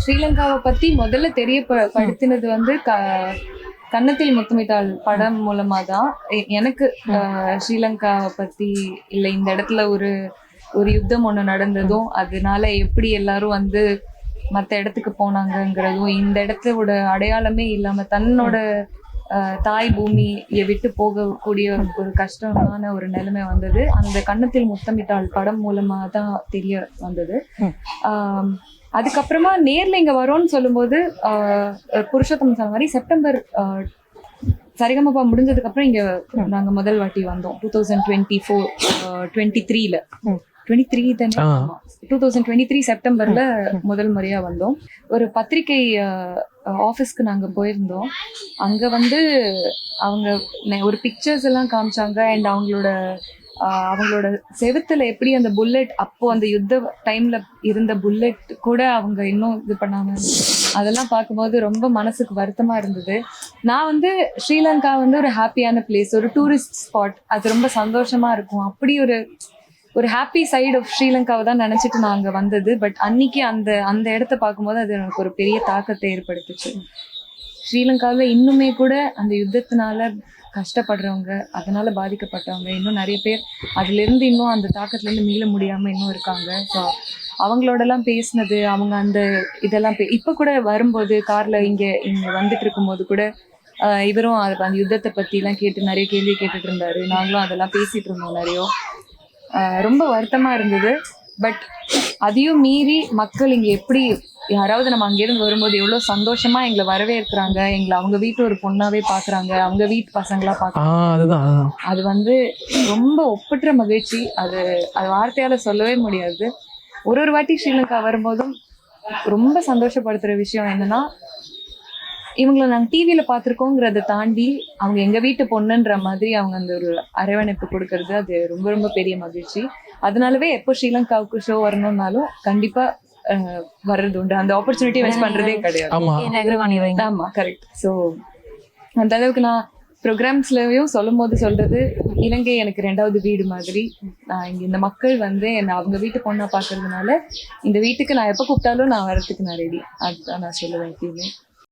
ஸ்ரீலங்காவை பத்தி முதல்ல தெரியப்படுத்தினது வந்து கன்னத்தில் முத்தமிட்டால் படம் மூலமா தான் எனக்கு ஸ்ரீலங்காவை பத்தி இல்லை இந்த இடத்துல ஒரு யுத்தம் ஒண்ணு நடந்ததும் அதனால எப்படி எல்லாரும் வந்து மற்ற இடத்துக்கு போனாங்கங்கிறதும் இந்த இடத்தோட அடையாளமே இல்லாம தன்னோட தாய் பூமியை விட்டு போகக்கூடிய ஒரு கஷ்டமான ஒரு நிலைமை வந்தது அந்த கன்னத்தில் முத்தமிட்டால் படம் மூலமா தான் தெரிய வந்தது. அதுக்கப்புறமா நேர்ல இங்க வரோம்னு சொல்லும்போது புருஷோத்தம் சொன்ன மாதிரி செப்டம்பர் சரிகமபா முடிஞ்சதுக்கு அப்புறம் இங்க நாங்க முதல் வாட்டி வந்தோம் 2023 செப்டம்பர்ல முதல் முறையா வந்தோம். ஒரு பத்திரிகை ஆஃபீஸ்க்கு நாங்க போயிருந்தோம். அங்க வந்து அவங்க ஒரு பிக்சர்ஸ் எல்லாம் காமிச்சாங்க. அண்ட் அவங்களோட செவுத்துல எப்படி அந்த புல்லட் அப்போ அந்த யுத்த டைம்ல இருந்த புல்லட் கூட அவங்க இன்னும் இது பண்ணாம அதெல்லாம் பார்க்கும்போது ரொம்ப மனசுக்கு வருத்தமா இருந்தது. நான் வந்து ஸ்ரீலங்கா வந்து ஒரு ஹாப்பியான பிளேஸ், ஒரு டூரிஸ்ட் ஸ்பாட், அது ரொம்ப சந்தோஷமா இருக்கும். அப்படி ஒரு ஹாப்பி சைடு ஆஃப் ஸ்ரீலங்காவை தான் நினைச்சிட்டு நான் அங்க வந்தது. பட் அன்னைக்கு அந்த இடத்த பார்க்கும்போது அது எனக்கு ஒரு பெரிய தாக்கத்தை ஏற்படுத்துச்சு. ஸ்ரீலங்காவில் இன்னுமே கூட அந்த யுத்தத்தினால கஷ்டப்படுறவங்க, அதனால பாதிக்கப்பட்டவங்க இன்னும் நிறைய பேர் அதுல இருந்து இன்னும் அந்த தாக்கத்துல இருந்து மீள முடியாம இன்னும் இருக்காங்க. ஸோ அவங்களோடலாம் பேசினது, அவங்க அந்த இதெல்லாம் இப்ப கூட வரும்போது கார்ல இங்க வந்துட்டு இருக்கும்போது கூட இவரும் அந்த யுத்தத்தை பத்தி எல்லாம் கேட்டு நிறைய கேள்வி கேட்டுட்டு இருந்தாரு. நாங்களும் அதெல்லாம் பேசிட்டு இருந்தோம் நிறைய. ரொம்ப வருத்தமா இருந்தது. பட் அதையும் மீறி மக்கள் இங்க எப்படி யாராவது நம்ம அங்கிருந்து வரும்போது எவ்வளவு சந்தோஷமா எங்களை வரவேற்கிறாங்க, எங்களை அவங்க வீட்டு ஒரு பொண்ணாவே பாக்குறாங்க, அவங்க வீட்டு பசங்களா பாக்குறாங்க. அது வந்து ரொம்ப ஒப்பற்ற மகிழ்ச்சி. அது வார்த்தையால சொல்லவே முடியாது. ஒரு வாட்டி ஸ்ரீலங்கா வரும்போதும் ரொம்ப சந்தோஷப்படுத்துற விஷயம் என்னன்னா, இவங்களை நாங்கள் டிவியில பார்த்துருக்கோங்கிறத தாண்டி அவங்க எங்க வீட்டு பொண்ணுன்ற மாதிரி அவங்க அந்த ஒரு அரவணைப்பு கொடுக்கறது, அது ரொம்ப ரொம்ப பெரிய மகிழ்ச்சி. அதனாலவே எப்போ ஸ்ரீலங்காவுக்கு ஷோ வரணும்னாலும் கண்டிப்பா வர்றது உண்டு. அந்த ஆப்பர்ச்சுனிட்டி வேஸ்ட் பண்றதே கிடையாது. ஆமா, கரெக்ட். ஸோ அந்த அளவுக்கு நான் ப்ரோக்ராம்ஸ்லயும் சொல்லும் போது சொல்றது, இலங்கை எனக்கு 2வது வீடு மாதிரி. நான் இங்க இந்த மக்கள் வந்து என்னை அவங்க வீட்டு பொண்ணா பாக்குறதுனால இந்த வீட்டுக்கு நான் எப்ப கூப்பிட்டாலும் நான் வரதுக்கு நான் ரெடி. அதுதான் நான் சொல்லுவேன் எப்பயுமே.